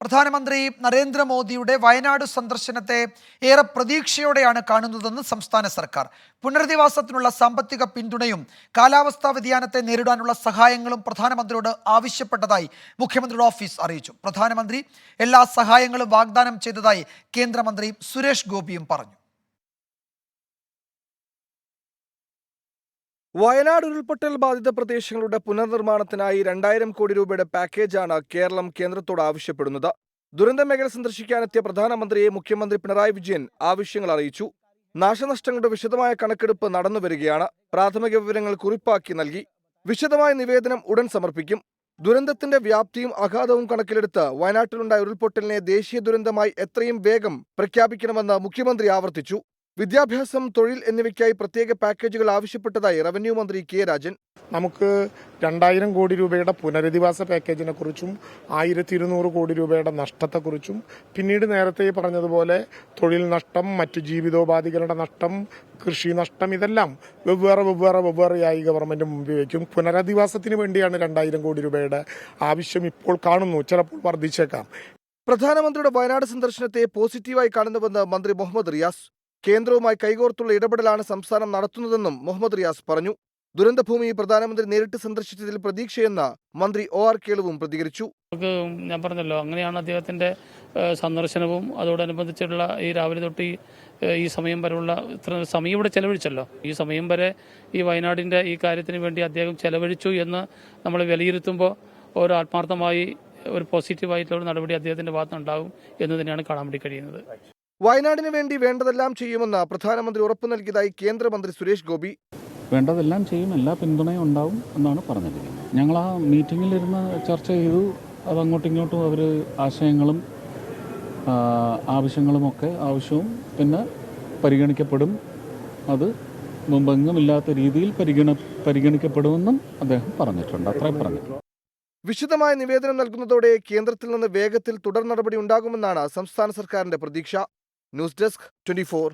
പ്രധാനമന്ത്രി നരേന്ദ്രമോദിയുടെ വയനാട് സന്ദർശനത്തെ ഏറെ പ്രതീക്ഷയോടെയാണ് കാണുന്നതെന്ന് സംസ്ഥാന സർക്കാർ. പുനരധിവാസത്തിനുള്ള സാമ്പത്തിക പിന്തുണയും കാലാവസ്ഥാ വ്യതിയാനത്തെ നേരിടാനുള്ള സഹായങ്ങളും പ്രധാനമന്ത്രിയോട് ആവശ്യപ്പെട്ടതായി മുഖ്യമന്ത്രിയുടെ ഓഫീസ് അറിയിച്ചു. പ്രധാനമന്ത്രി എല്ലാ സഹായങ്ങളും വാഗ്ദാനം ചെയ്തതായി കേന്ദ്രമന്ത്രി സുരേഷ് ഗോപിയും പറഞ്ഞു. വയനാട് ഉരുൾപൊട്ടൽ ബാധിത പ്രദേശങ്ങളുടെ പുനർനിർമ്മാണത്തിനായി 2000 കോടി രൂപയുടെ പാക്കേജാണ് കേരളം കേന്ദ്രത്തോട് ആവശ്യപ്പെടുന്നത്. ദുരന്ത മേഖല സന്ദർശിക്കാനെത്തിയ പ്രധാനമന്ത്രിയെ മുഖ്യമന്ത്രി പിണറായി വിജയൻ ആവശ്യങ്ങൾ അറിയിച്ചു. നാശനഷ്ടങ്ങളുടെ വിശദമായ കണക്കെടുപ്പ് നടന്നുവരികയാണ്. പ്രാഥമിക വിവരങ്ങൾ കുറിപ്പാക്കി നൽകി. വിശദമായ നിവേദനം ഉടൻ സമർപ്പിക്കും. ദുരന്തത്തിന്റെ വ്യാപ്തിയും ആഘാതവും കണക്കിലെടുത്ത് വയനാട്ടിലുണ്ടായ ഉരുൾപൊട്ടലിനെ ദേശീയ ദുരന്തമായി എത്രയും വേഗം പ്രഖ്യാപിക്കണമെന്ന് മുഖ്യമന്ത്രി ആവർത്തിച്ചു. വിദ്യാഭ്യാസം, തൊഴിൽ എന്നിവയ്ക്കായി പ്രത്യേക പാക്കേജുകൾ ആവശ്യപ്പെട്ടതായി റവന്യൂ മന്ത്രി കെ രാജൻ. നമുക്ക് 2000 കോടി രൂപയുടെ പുനരധിവാസ പാക്കേജിനെ കുറിച്ചും 1200 കോടി രൂപയുടെ നഷ്ടത്തെക്കുറിച്ചും പിന്നീട് നേരത്തെ പറഞ്ഞതുപോലെ തൊഴിൽ നഷ്ടം, മറ്റു ജീവിതോപാധികളുടെ നഷ്ടം, കൃഷി നഷ്ടം, ഇതെല്ലാം വെവ്വേറെയായി ഗവൺമെന്റ് മുമ്പിൽ വയ്ക്കും. പുനരധിവാസത്തിന് വേണ്ടിയാണ് 2000 കോടി രൂപയുടെ ആവശ്യം ഇപ്പോൾ കാണുന്നു. ചിലപ്പോൾ വർദ്ധിച്ചേക്കാം. പ്രധാനമന്ത്രിയുടെ വയനാട് സന്ദർശനത്തെ പോസിറ്റീവായി കാണുന്നുവെന്ന് മന്ത്രി മുഹമ്മദ് റിയാസ്. കേന്ദ്രവുമായി കൈകോർത്തുള്ള ഇടപെടലാണ് സംസ്ഥാനം നടത്തുന്നതെന്നും മുഹമ്മദ് റിയാസ് പറഞ്ഞു. ദുരന്തഭൂമി പ്രധാനമന്ത്രി നേരിട്ട് സന്ദർശിച്ചതിൽ പ്രതീക്ഷയെന്ന് മന്ത്രി OR കേളുവും പ്രതികരിച്ചു. ഞാൻ പറഞ്ഞല്ലോ, അങ്ങനെയാണ് അദ്ദേഹത്തിന്റെ സന്ദർശനവും അതോടനുബന്ധിച്ചുള്ള ഈ രാവിലെ തൊട്ട് ഈ സമയം വരെയുള്ള ഇത്ര സമയം ഇവിടെ ചെലവഴിച്ചല്ലോ. ഈ സമയം വരെ ഈ വയനാടിന്റെ ഈ കാര്യത്തിന് വേണ്ടി അദ്ദേഹം ചെലവഴിച്ചു എന്ന് നമ്മൾ വിലയിരുത്തുമ്പോൾ ഒരു ആത്മാർത്ഥമായി ഒരു പോസിറ്റീവായിട്ടുള്ള ഒരു നടപടി അദ്ദേഹത്തിന്റെ ഭാഗത്തുനിന്നുണ്ടാകും എന്ന് തന്നെയാണ് കാണാൻ വേണ്ടി കഴിയുന്നത്. വയനാടിന് വേണ്ടി വേണ്ടതെല്ലാം ചെയ്യുമെന്ന് പ്രധാനമന്ത്രി ഉറപ്പു നൽകിയതായി കേന്ദ്രമന്ത്രി സുരേഷ് ഗോപി. വേണ്ടതെല്ലാം ചെയ്യും, എല്ലാ പിന്തുണയും ഉണ്ടാവും എന്നാണ് പറഞ്ഞിരിക്കുന്നത്. ഞങ്ങൾ ആ മീറ്റിങ്ങിലിരുന്ന് ചർച്ച ചെയ്തു. അത് അങ്ങോട്ടും ഇങ്ങോട്ടും അവർ ആശയങ്ങളും ആവശ്യവും പിന്നെ പരിഗണിക്കപ്പെടും. അത് മുമ്പെങ്ങുമില്ലാത്ത രീതിയിൽ പരിഗണിക്കപ്പെടുമെന്നും അദ്ദേഹം പറഞ്ഞിട്ടുണ്ട്. അത്രയും പറഞ്ഞു. വിശദമായ നിവേദനം നൽകുന്നതോടെ കേന്ദ്രത്തിൽ നിന്ന് വേഗത്തിൽ തുടർ നടപടി ഉണ്ടാകുമെന്നാണ് സംസ്ഥാന സർക്കാരിന്റെ പ്രതീക്ഷ. News desk 24.